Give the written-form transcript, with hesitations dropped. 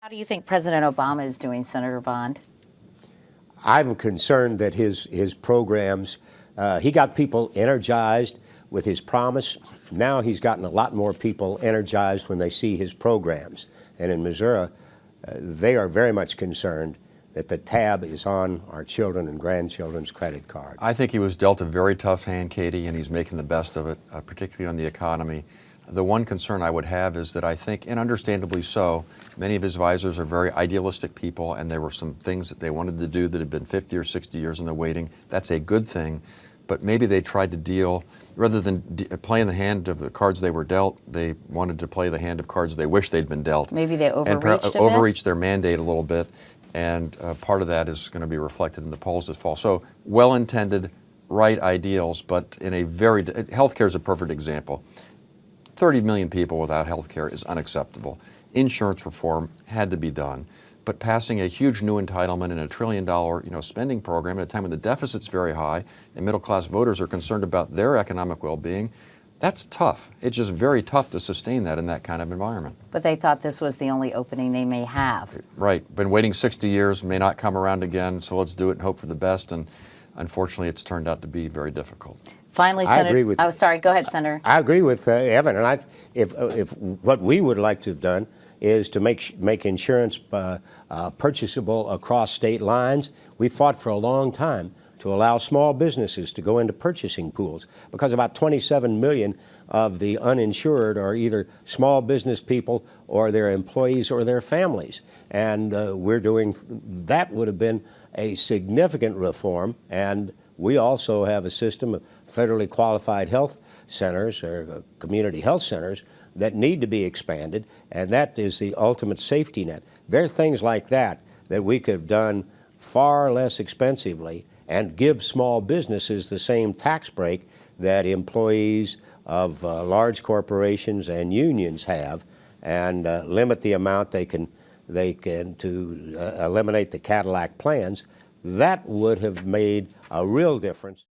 How do you think President Obama is doing, Senator Bond? I'm concerned that his programs, he got people energized with his promise. Now he's gotten a lot more people energized when they see his programs. And in Missouri, they are very much concerned that the tab is on our children and grandchildren's credit card. I think he was dealt a very tough hand, Katie, and he's making the best of it, particularly on the economy. The one concern I would have is that I think, and understandably so, many of his advisors are very idealistic people, and there were some things that they wanted to do that had been 50 or 60 years in the waiting. That's a good thing, but maybe they tried to deal, rather than playing the hand of the cards they were dealt, they wanted to play the hand of cards they wish they'd been dealt. Maybe they overreached and overreached their mandate a little bit, and part of that is going to be reflected in the polls this fall. So well-intended, right ideals, but in a very, healthcare is a perfect example. 30 million people without health care is unacceptable. Insurance reform had to be done, but passing a huge new entitlement and $1 trillion spending program at a time when the deficit's very high and middle-class voters are concerned about their economic well-being, that's tough. It's just very tough to sustain that in that kind of environment. But they thought this was the only opening they may have. Right. Been waiting 60 years, may not come around again, so let's do it and hope for the best. And unfortunately, it's turned out to be very difficult. Finally, I agree with. Oh, sorry. Go ahead, Senator. I agree with Evan, and if what we would like to have done is to make insurance purchasable across state lines. We fought for a long time to allow small businesses to go into purchasing pools, because about 27 million of the uninsured are either small business people or their employees or their families. And we're doing that. Would have been a significant reform. And we also have a system of federally qualified health centers or community health centers that need to be expanded, and that is the ultimate safety net. There are things like that that we could have done far less expensively and give small businesses the same tax break that employees of large corporations and unions have, and limit the amount they can to eliminate the Cadillac plans. That would have made a real difference.